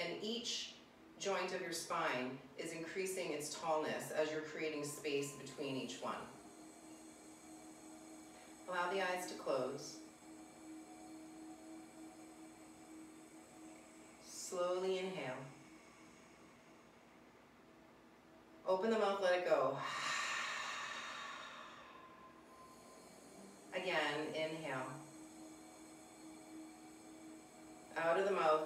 And each joint of your spine is increasing its tallness as you're creating space between each one. Allow the eyes to close. Slowly inhale. Open the mouth, let it go. Again, inhale. Out of the mouth.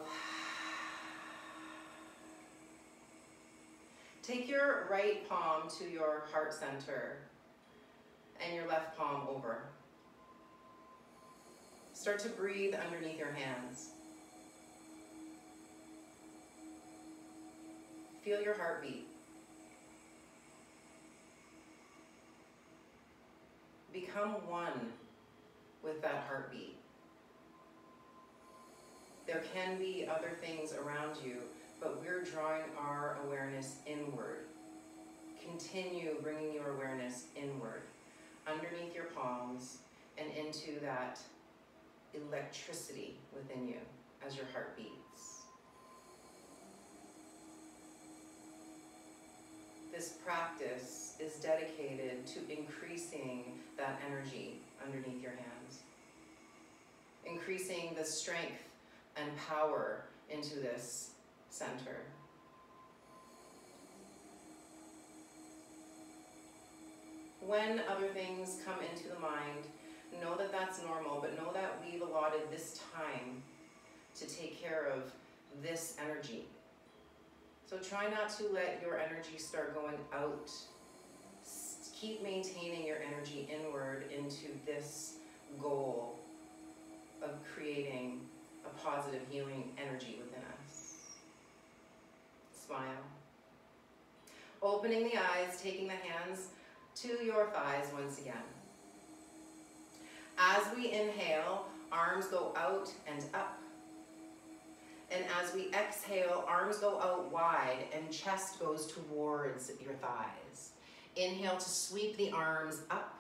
Take your right palm to your heart center and your left palm over. Start to breathe underneath your hands. Feel your heartbeat. Become one with that heartbeat. There can be other things around you, but we're drawing our awareness inward. Continue bringing your awareness inward, underneath your palms and into that electricity within you as your heart beats. This practice is dedicated to increasing that energy underneath your hands, increasing the strength and power into this center. When other things come into the mind, know that that's normal, but know that we've allotted this time to take care of this energy. So try not to let your energy start going out. Keep maintaining your energy inward into this goal of creating a positive healing energy within us. Smile. Opening the eyes, taking the hands to your thighs once again. As we inhale, arms go out and up. And as we exhale, arms go out wide and chest goes towards your thighs. Inhale to sweep the arms up,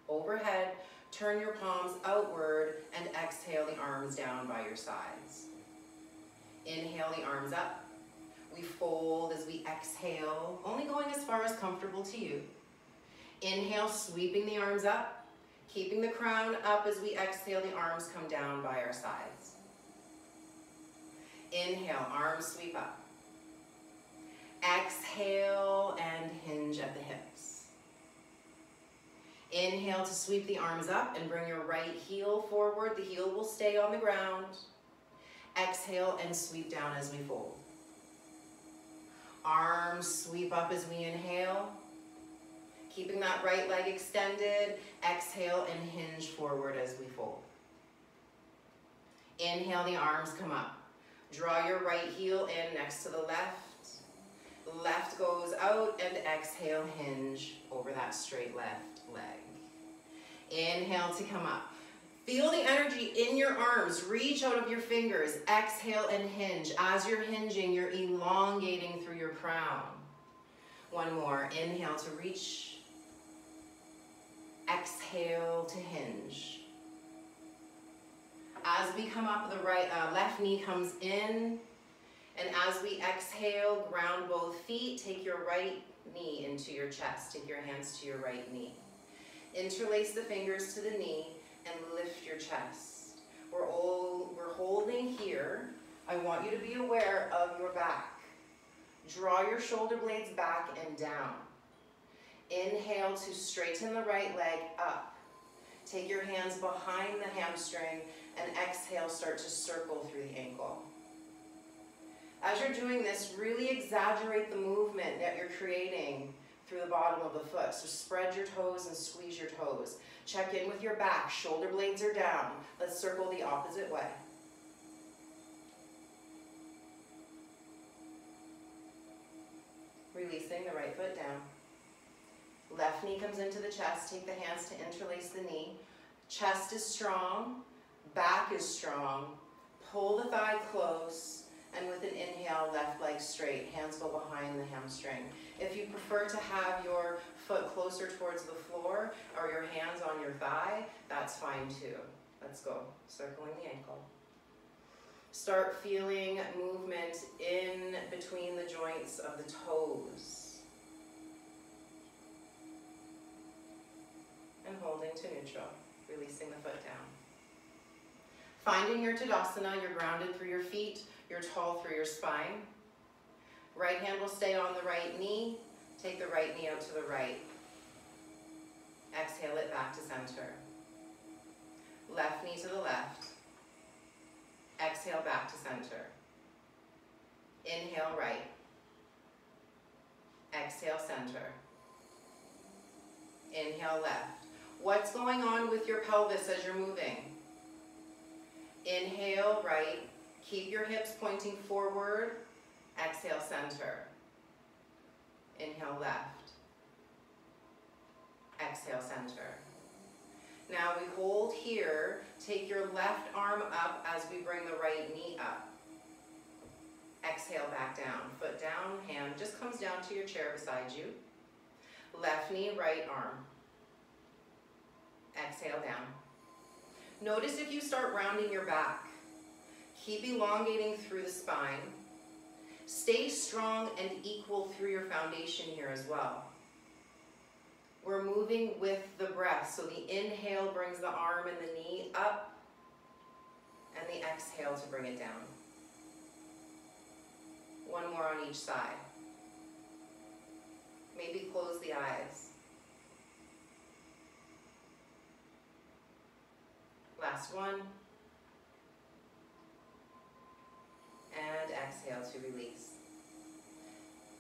overhead, turn your palms outward, and exhale the arms down by your sides. Inhale the arms up. We fold as we exhale, only going as far as comfortable to you. Inhale, sweeping the arms up, keeping the crown up as we exhale, the arms come down by our sides. Inhale, arms sweep up. Exhale and hinge at the hips. Inhale to sweep the arms up and bring your right heel forward. The heel will stay on the ground. Exhale and sweep down as we fold. Arms sweep up as we inhale. Keeping that right leg extended. Exhale and hinge forward as we fold. Inhale, the arms come up. Draw your right heel in next to the left. Left goes out and exhale, hinge over that straight left leg. Inhale to come up. Feel the energy in your arms. Reach out of your fingers. Exhale and hinge. As you're hinging, you're elongating through your crown. One more. Inhale to reach. Exhale to hinge. As we come up, the left knee comes in. And as we exhale, ground both feet. Take your right knee into your chest. Take your hands to your right knee. Interlace the fingers to the knee and lift your chest. We're holding here. I want you to be aware of your back. Draw your shoulder blades back and down. Inhale to straighten the right leg up. Take your hands behind the hamstring and exhale, start to circle through the ankle. As you're doing this, really exaggerate the movement that you're creating through the bottom of the foot. So spread your toes and squeeze your toes. Check in with your back. Shoulder blades are down. Let's circle the opposite way. Releasing the right foot down. Left knee comes into the chest. Take the hands to interlace the knee. Chest is strong. Back is strong. Pull the thigh close. And with an inhale, left leg straight. Hands go behind the hamstring. If you prefer to have your foot closer towards the floor or your hands on your thigh, that's fine too. Let's go. Circling the ankle. Start feeling movement in points of the toes. And holding to neutral, releasing the foot down. Finding your Tadasana, you're grounded through your feet, you're tall through your spine. Right hand will stay on the right knee. Take the right knee out to the right. Exhale it back to center. Left knee to the left. Exhale back to center. Inhale right. Exhale center. Inhale left. What's going on with your pelvis as you're moving? Inhale right. Keep your hips pointing forward. Exhale center. Inhale left. Exhale center. Now we hold here. Take your left arm up as we bring the right knee up. Exhale back down. Foot down, hand just comes down to your chair beside you. Left knee, right arm. Exhale down. Notice if you start rounding your back. Keep elongating through the spine. Stay strong and equal through your foundation here as well. We're moving with the breath. So the inhale brings the arm and the knee up, and the exhale to bring it down. One more on each side. Maybe close the eyes. Last one. And exhale to release.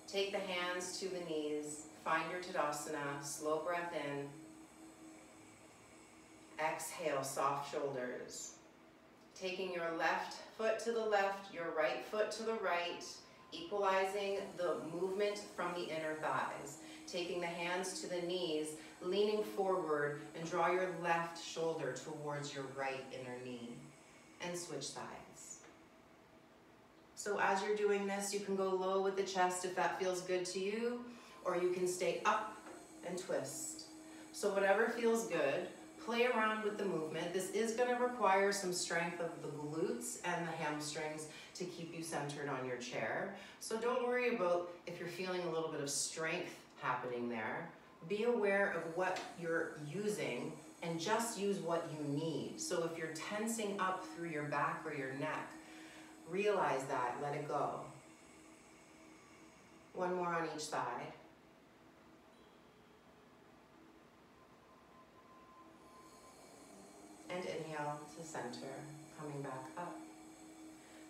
Take the hands to the knees. Find your Tadasana. Slow breath in. Exhale, soft shoulders. Taking your left foot to the left, your right foot to the right, equalizing the movement from the inner thighs. Taking the hands to the knees, leaning forward, and draw your left shoulder towards your right inner knee. And switch sides. So as you're doing this, you can go low with the chest if that feels good to you, or you can stay up and twist. So whatever feels good, play around with the movement. This is going to require some strength of the glutes and the hamstrings to keep you centered on your chair. So don't worry about if you're feeling a little bit of strength happening there. Be aware of what you're using and just use what you need. So if you're tensing up through your back or your neck, realize that, let it go. One more on each side. And inhale to center, coming back up.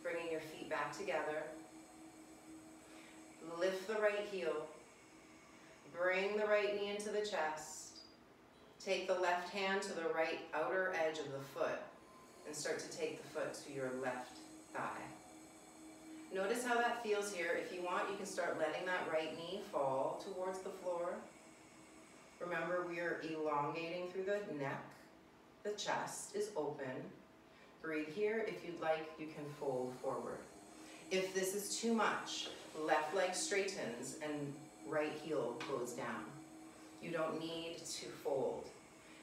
Bringing your feet back together. Lift the right heel. Bring the right knee into the chest. Take the left hand to the right outer edge of the foot and start to take the foot to your left thigh. Notice how that feels here. If you want, you can start letting that right knee fall towards the floor. Remember, we are elongating through the neck. The chest is open. Breathe here. If you'd like, you can fold forward. If this is too much, left leg straightens and right heel goes down. You don't need to fold.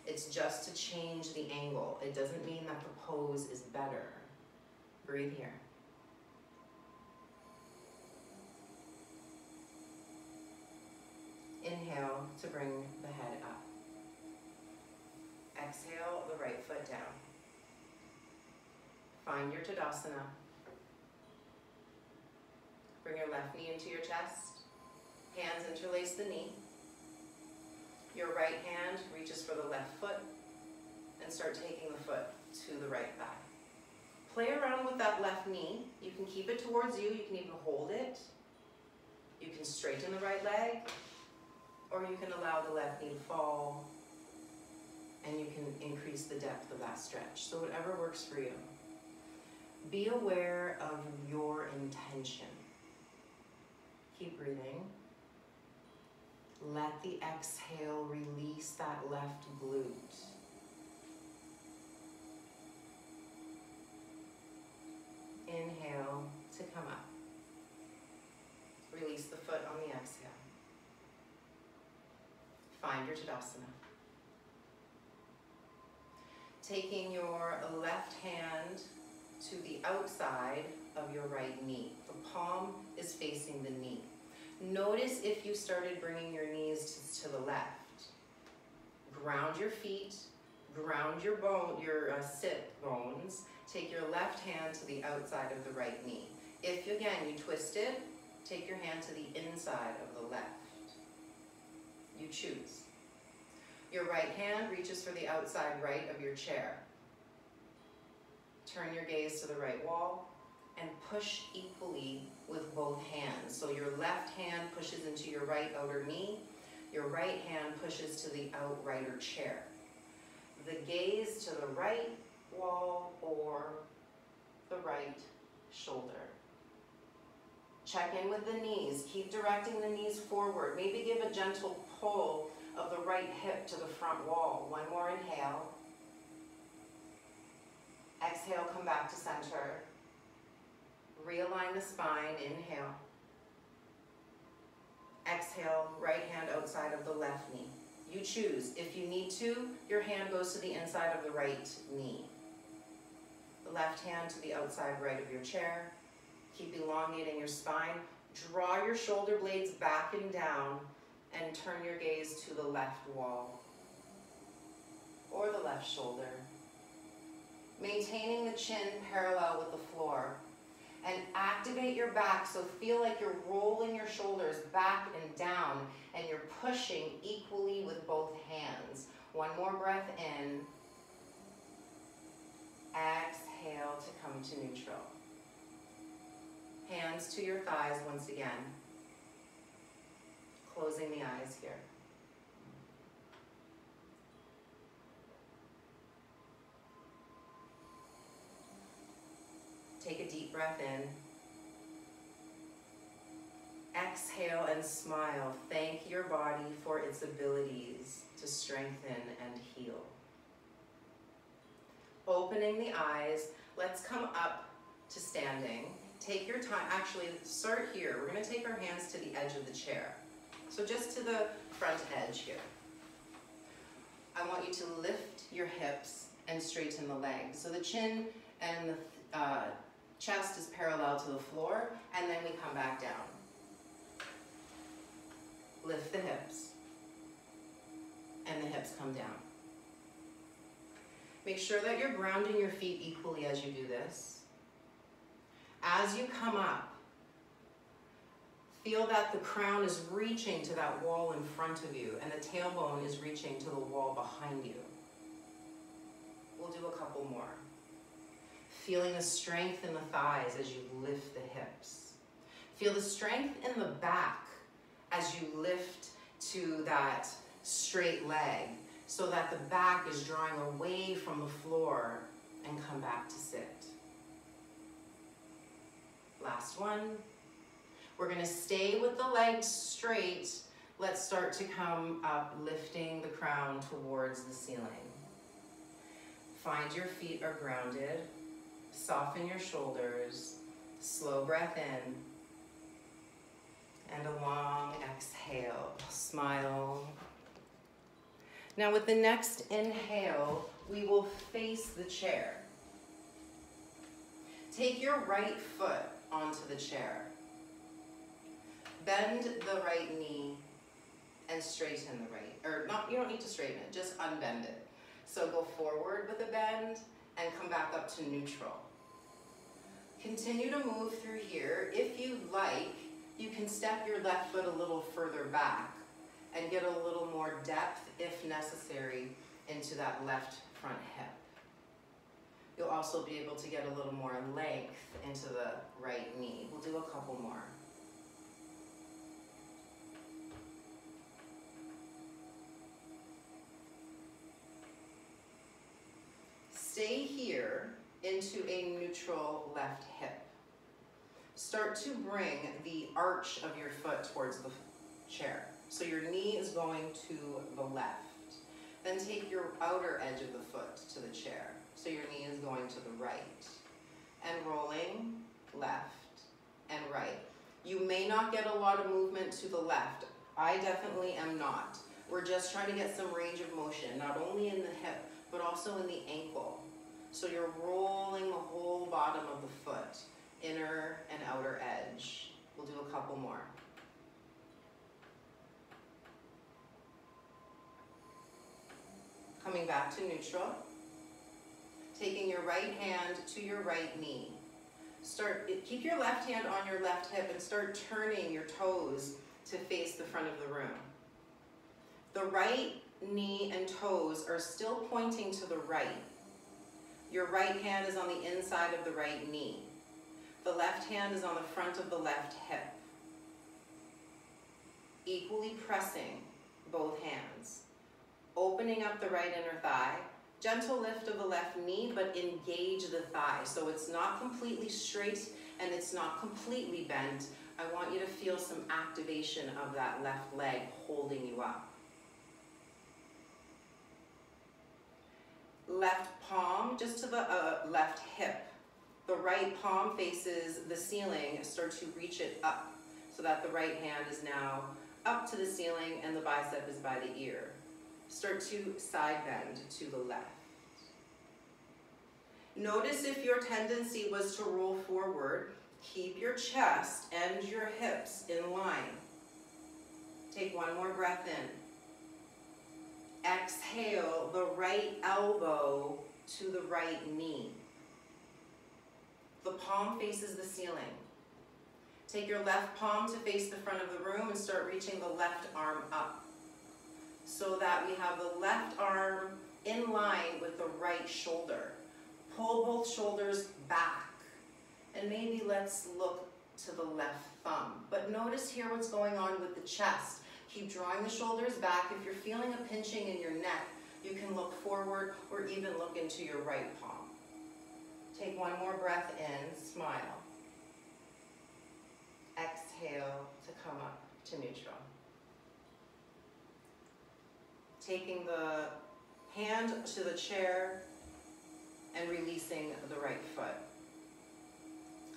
It's just to change the angle. It doesn't mean that the pose is better. Breathe here. Inhale to bring the head up. Exhale the right foot down. Find your Tadasana. Bring your left knee into your chest. Hands interlace the knee. Your right hand reaches for the left foot and start taking the foot to the right thigh. Play around with that left knee. You can keep it towards you. You can even hold it. You can straighten the right leg, or you can allow the left knee to fall, and you can increase the depth of that stretch. So whatever works for you. Be aware of your intention. Keep breathing. Let the exhale release that left glute. Inhale to come up. Release the foot on the exhale. Find your Tadasana. Taking your left hand to the outside of your right knee. The palm is facing the knee. Notice if you started bringing your knees to the left. Ground your feet, ground your sit bones. Take your left hand to the outside of the right knee. If, again, you twisted, take your hand to the inside of the left. You choose. Your right hand reaches for the outside right of your chair. Turn your gaze to the right wall and push equally with both hands. So your left hand pushes into your right outer knee. Your right hand pushes to the outrighter chair. The gaze to the right wall or the right shoulder. Check in with the knees. Keep directing the knees forward. Maybe give a gentle pull of the right hip to the front wall. One more inhale. Exhale, come back to center. Realign the spine, inhale. Exhale, right hand outside of the left knee. You choose. If you need to, your hand goes to the inside of the right knee. The left hand to the outside right of your chair. Keep elongating your spine. Draw your shoulder blades back and down and turn your gaze to the left wall or the left shoulder. Maintaining the chin parallel with the floor. And activate your back, so feel like you're rolling your shoulders back and down and you're pushing equally with both hands. One more breath in. Exhale to come to neutral. Hands to your thighs once again. Closing the eyes here. Take a deep breath in. Exhale and smile. Thank your body for its abilities to strengthen and heal. Opening the eyes, let's come up to standing. Take your time, actually start here. We're gonna take our hands to the edge of the chair. So just to the front edge here. I want you to lift your hips and straighten the legs. So the chin and the chest is parallel to the floor, and then we come back down. Lift the hips, and the hips come down. Make sure that you're grounding your feet equally as you do this. As you come up, feel that the crown is reaching to that wall in front of you, and the tailbone is reaching to the wall behind you. We'll do a couple more. Feeling the strength in the thighs as you lift the hips. Feel the strength in the back as you lift to that straight leg, so that the back is drawing away from the floor and come back to sit. Last one. We're gonna stay with the legs straight. Let's start to come up, lifting the crown towards the ceiling. Find your feet are grounded. Soften your shoulders. Slow breath in. And a long exhale. Smile. Now with the next inhale, we will face the chair. Take your right foot onto the chair. Bend the right knee and straighten the right, or not, you don't need to straighten it, just unbend it. So go forward with a bend and come back up to neutral. Continue to move through here. If you'd like, you can step your left foot a little further back and get a little more depth, if necessary, into that left front hip. You'll also be able to get a little more length into the right knee. We'll do a couple more. Stay here into a neutral left hip. Start to bring the arch of your foot towards the chair. So your knee is going to the left. Then take your outer edge of the foot to the chair. So your knee is going to the right. And rolling left and right. You may not get a lot of movement to the left. I definitely am not. We're just trying to get some range of motion, not only in the hip, but also in the ankle. So you're rolling the whole bottom of the foot, inner and outer edge. We'll do a couple more. coming back to neutral. Taking your right hand to your right knee. Keep your left hand on your left hip and start turning your toes to face the front of the room. The right knee and toes are still pointing to the right. Your right hand is on the inside of the right knee. The left hand is on the front of the left hip. Equally pressing both hands. Opening up the right inner thigh. Gentle lift of the left knee, but engage the thigh. So it's not completely straight and it's not completely bent. I want you to feel some activation of that left leg holding you up. Left palm just to the left hip. The right palm faces the ceiling. Start to reach it up so that the right hand is now up to the ceiling and the bicep is by the ear. Start to side bend to the left. Notice if your tendency was to roll forward, keep your chest and your hips in line. Take one more breath in. Exhale the right elbow to the right knee. The palm faces the ceiling. Take your left palm to face the front of the room and start reaching the left arm up so that we have the left arm in line with the right shoulder. Pull both shoulders back and maybe let's look to the left thumb. But notice here what's going on with the chest. Keep drawing the shoulders back. If you're feeling a pinching in your neck, you can look forward or even look into your right palm. Take one more breath in, smile. Exhale to come up to neutral. Taking the hand to the chair and releasing the right foot.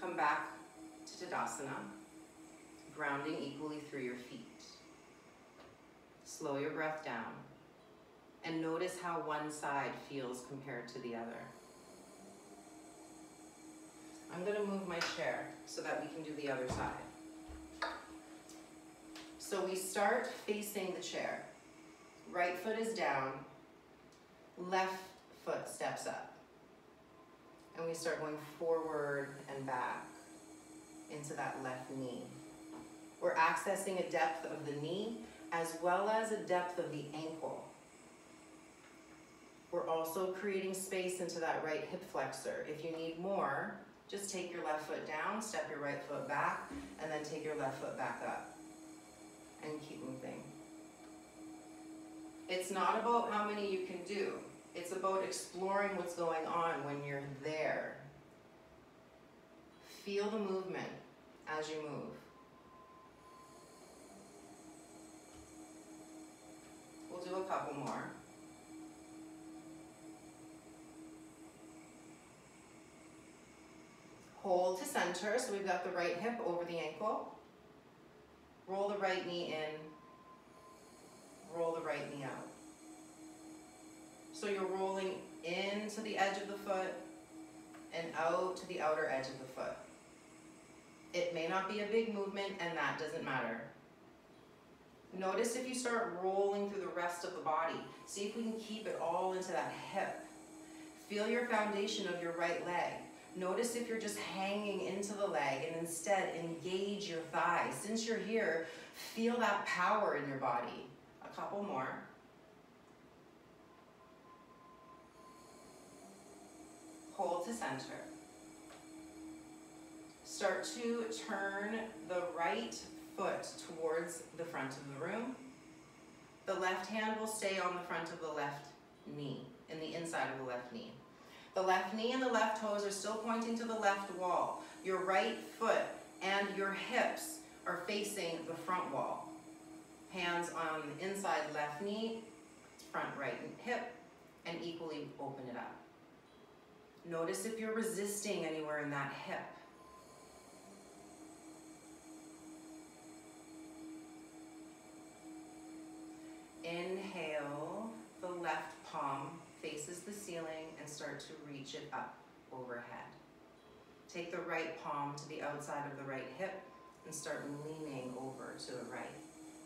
Come back to Tadasana, grounding equally through your feet. Slow your breath down and notice how one side feels compared to the other. I'm going to move my chair so that we can do the other side. So we start facing the chair. Right foot is down, left foot steps up. And we start going forward and back into that left knee. We're accessing a depth of the knee as well as a depth of the ankle. We're also creating space into that right hip flexor. If you need more, just take your left foot down, step your right foot back, and then take your left foot back up. And keep moving. It's not about how many you can do. It's about exploring what's going on when you're there. Feel the movement as you move. We'll do a couple more. Hold to center, so we've got the right hip over the ankle. Roll the right knee in, roll the right knee out. So you're rolling into the edge of the foot and out to the outer edge of the foot. It may not be a big movement, and that doesn't matter. Notice if you start rolling through the rest of the body. See if we can keep it all into that hip. Feel your foundation of your right leg. Notice if you're just hanging into the leg and instead engage your thighs. Since you're here, feel that power in your body. A couple more. Hold to center. Start to turn the right foot towards the front of the room. The left hand will stay on the front of the left knee, in the inside of the left knee. The left knee and the left toes are still pointing to the left wall. Your right foot and your hips are facing the front wall. Hands on the inside left knee, front right hip, and equally open it up. Notice if you're resisting anywhere in that hip. Inhale, the left palm faces the ceiling and start to reach it up overhead. Take the right palm to the outside of the right hip and start leaning over to the right.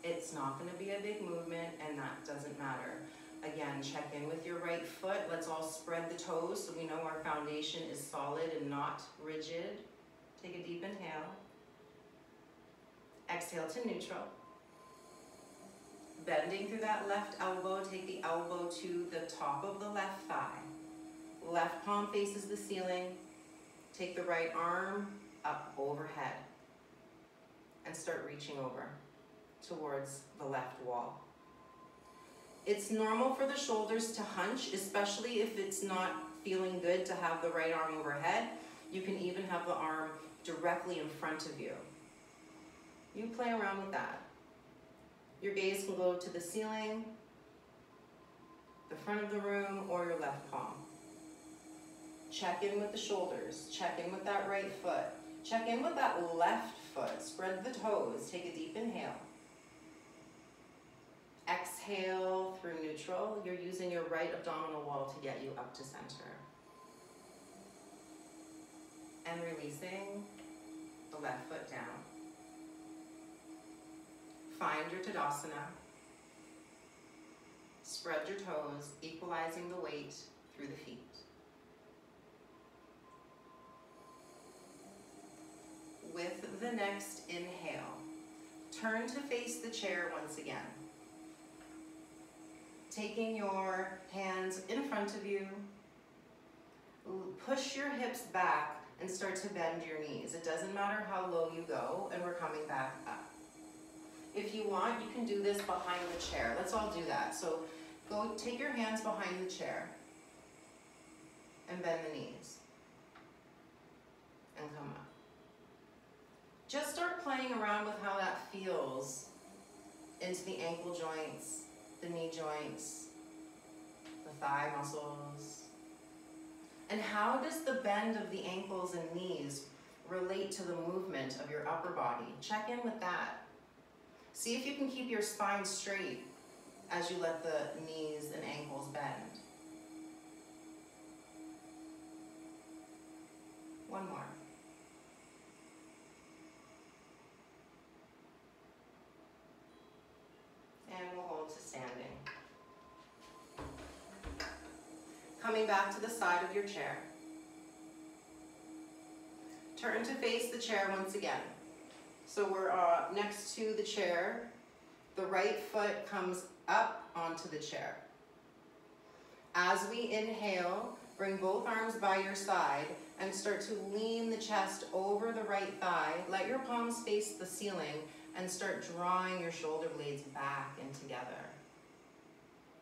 It's not going to be a big movement, and that doesn't matter. Again, check in with your right foot. Let's all spread the toes so we know our foundation is solid and not rigid. Take a deep inhale. Exhale to neutral. Bending through that left elbow, take the elbow to the top of the left thigh. Left palm faces the ceiling. Take the right arm up overhead and start reaching over towards the left wall. It's normal for the shoulders to hunch, especially if it's not feeling good to have the right arm overhead. You can even have the arm directly in front of you. You play around with that. Your gaze can go to the ceiling, the front of the room, or your left palm. Check in with the shoulders. Check in with that right foot. Check in with that left foot. Spread the toes. Take a deep inhale. Exhale through neutral. You're using your right abdominal wall to get you up to center. And releasing the left foot down. Find your Tadasana. Spread your toes, equalizing the weight through the feet. With the next inhale, turn to face the chair once again. Taking your hands in front of you, push your hips back and start to bend your knees. It doesn't matter how low you go, and we're coming back up. If you want, you can do this behind the chair. Let's all do that. So go take your hands behind the chair and bend the knees and come up. Just start playing around with how that feels into the ankle joints, the knee joints, the thigh muscles. And how does the bend of the ankles and knees relate to the movement of your upper body? Check in with that. See if you can keep your spine straight as you let the knees and ankles bend. One more. And we'll hold to standing. Coming back to the side of your chair. Turn to face the chair once again. So we're next to the chair. The right foot comes up onto the chair. As we inhale, bring both arms by your side and start to lean the chest over the right thigh. Let your palms face the ceiling and start drawing your shoulder blades back and together.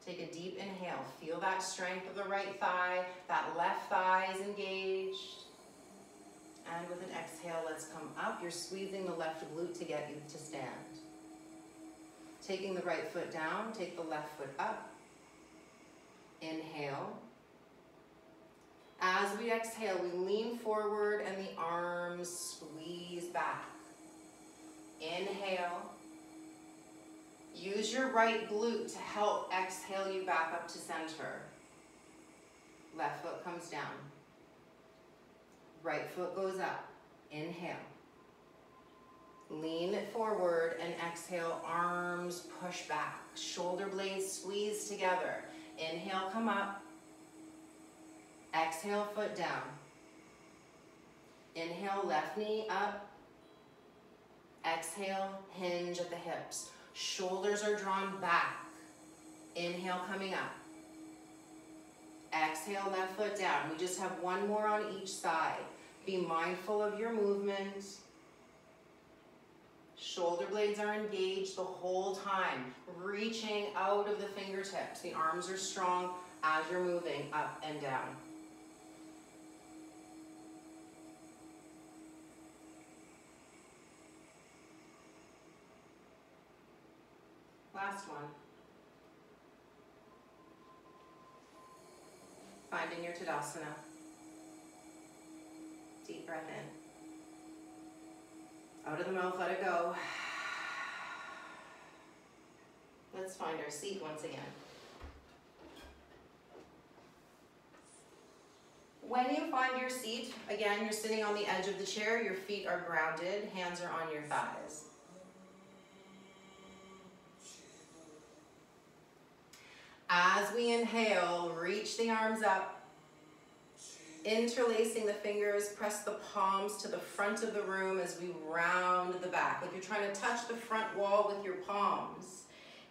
Take a deep inhale. Feel that strength of the right thigh. That left thigh is engaged. And with an exhale, let's come up. You're squeezing the left glute to get you to stand. Taking the right foot down, take the left foot up. Inhale. As we exhale, we lean forward and the arms squeeze back. Inhale. Use your right glute to help exhale you back up to center. Left foot comes down. Right foot goes up. Inhale. Lean it forward and exhale, arms push back. Shoulder blades squeeze together. Inhale, come up. Exhale, foot down. Inhale, left knee up. Exhale, hinge at the hips. Shoulders are drawn back. Inhale, coming up. Exhale, left foot down. We just have one more on each side. Be mindful of your movement. Shoulder blades are engaged the whole time, reaching out of the fingertips. The arms are strong as you're moving up and down. Last one. Finding your Tadasana. Deep breath in. Out of the mouth, let it go. Let's find our seat once again. When you find your seat, again, you're sitting on the edge of the chair, your feet are grounded, hands are on your thighs. As we inhale, reach the arms up, interlacing the fingers, press the palms to the front of the room as we round the back, like you're trying to touch the front wall with your palms.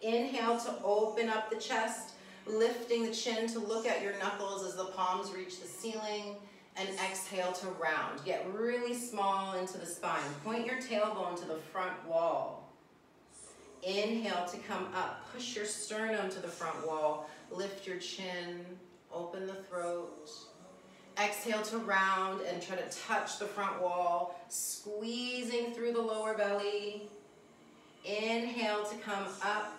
Inhale to open up the chest, lifting the chin to look at your knuckles as the palms reach the ceiling, and exhale to round. Get really small into the spine. Point your tailbone to the front wall. Inhale to come up. Push your sternum to the front wall. Lift your chin. Open the throat. Exhale to round and try to touch the front wall. Squeezing through the lower belly. Inhale to come up.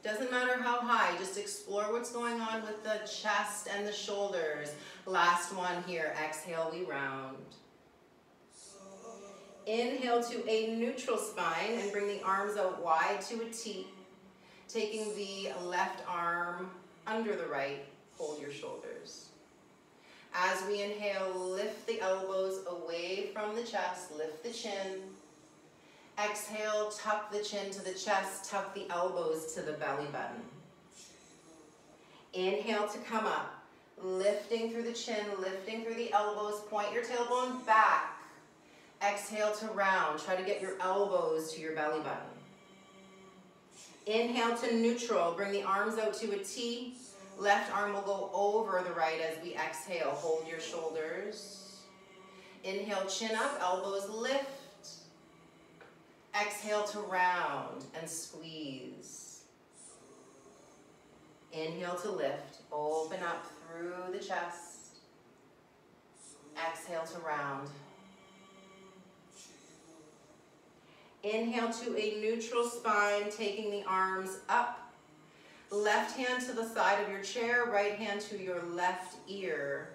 Doesn't matter how high, just explore what's going on with the chest and the shoulders. Last one here, exhale, we round. Inhale to a neutral spine and bring the arms out wide to a T. Taking the left arm under the right, hold your shoulders. As we inhale, lift the elbows away from the chest, lift the chin. Exhale, tuck the chin to the chest, tuck the elbows to the belly button. Inhale to come up, lifting through the chin, lifting through the elbows, point your tailbone back. Exhale to round, try to get your elbows to your belly button. Inhale to neutral, bring the arms out to a T. Left arm will go over the right as we exhale, hold your shoulders. Inhale, chin up, elbows lift. Exhale to round and squeeze. Inhale to lift, open up through the chest. Exhale to round. Inhale to a neutral spine, taking the arms up. Left hand to the side of your chair, right hand to your left ear,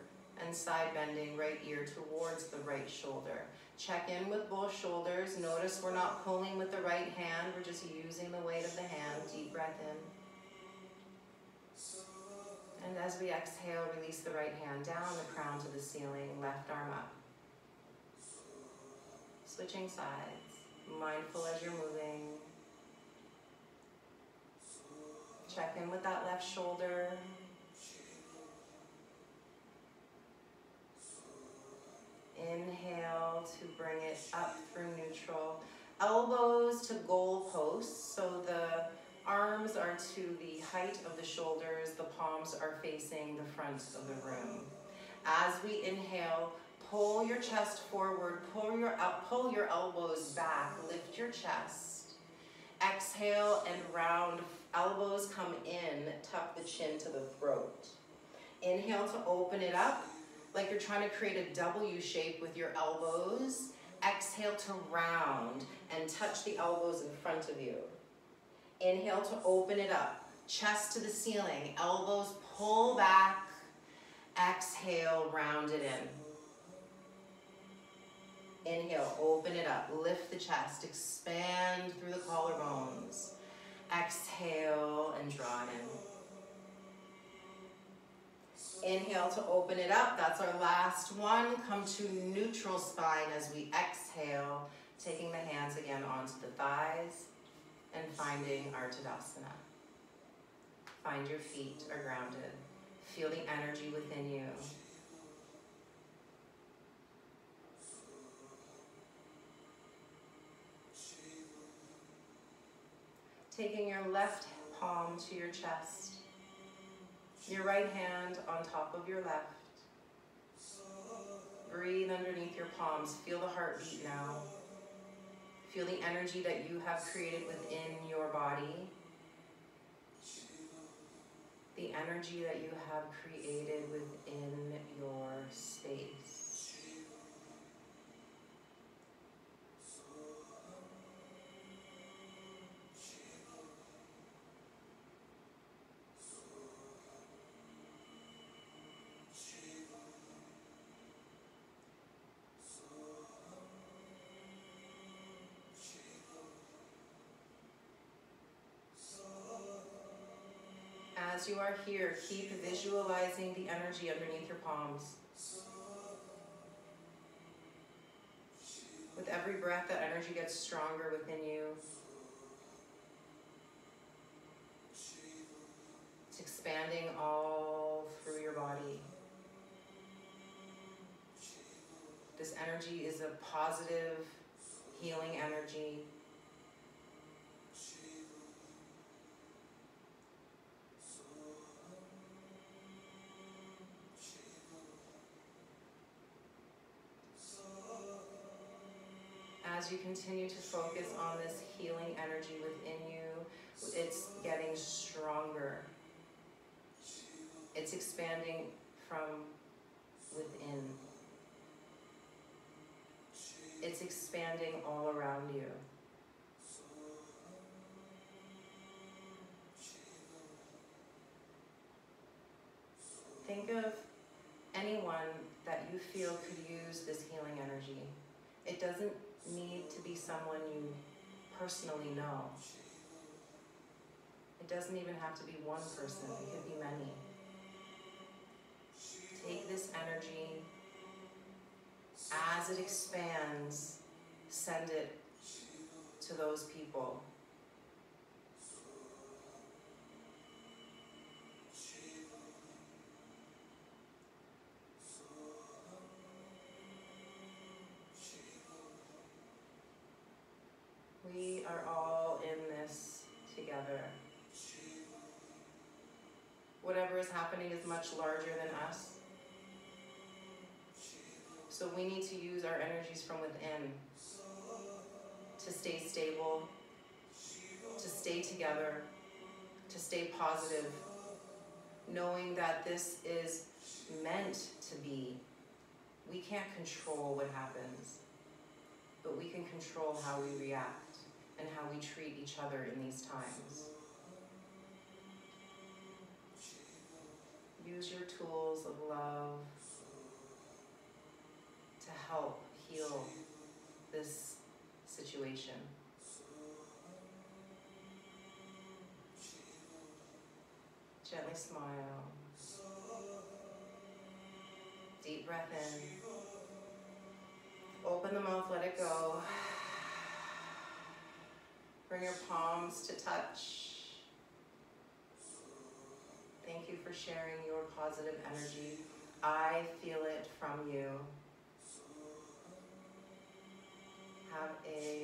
and side bending right ear towards the right shoulder. Check in with both shoulders. Notice we're not pulling with the right hand. We're just using the weight of the hand. Deep breath in. And as we exhale, release the right hand down, the crown to the ceiling, left arm up. Switching sides. Mindful as you're moving. Check in with that left shoulder. Inhale to bring it up through neutral. Elbows to goal posts, so the arms are to the height of the shoulders, the palms are facing the front of the room. As we inhale, pull your chest forward, pull your elbows back, lift your chest. Exhale and round, elbows come in, tuck the chin to the throat. Inhale to open it up, like you're trying to create a W shape with your elbows. Exhale to round and touch the elbows in front of you. Inhale to open it up, chest to the ceiling, elbows pull back. Exhale, round it in. Inhale, open it up, lift the chest, expand through the collarbones. Exhale and draw it in. Inhale to open it up, that's our last one. Come to neutral spine as we exhale, taking the hands again onto the thighs and finding our Tadasana. Find your feet are grounded. Feel the energy within you. Taking your left palm to your chest. Your right hand on top of your left. Breathe underneath your palms. Feel the heartbeat now. Feel the energy that you have created within your body. The energy that you have created within your space. As you are here, keep visualizing the energy underneath your palms. With every breath, that energy gets stronger within you. It's expanding This energy is a positive, healing energy. As you continue to focus on this healing energy within you, it's getting stronger. It's expanding from within. It's expanding all around you. Think of anyone that you feel could use this healing energy. It doesn't need to be someone you personally know. It doesn't even have to be one person, it could be many. Take this energy, as it expands, send it to those people. We are all in this together. Whatever is happening is much larger than us. So we need to use our energies from within to stay stable, to stay together, to stay positive, knowing that this is meant to be. We can't control what happens, but we can control how we react and how we treat each other in these times. Use your tools of love to help heal this situation. Gently smile. Deep breath in. Open the mouth, let it go. Bring your palms to touch. Thank you for sharing your positive energy. I feel it from you. Have a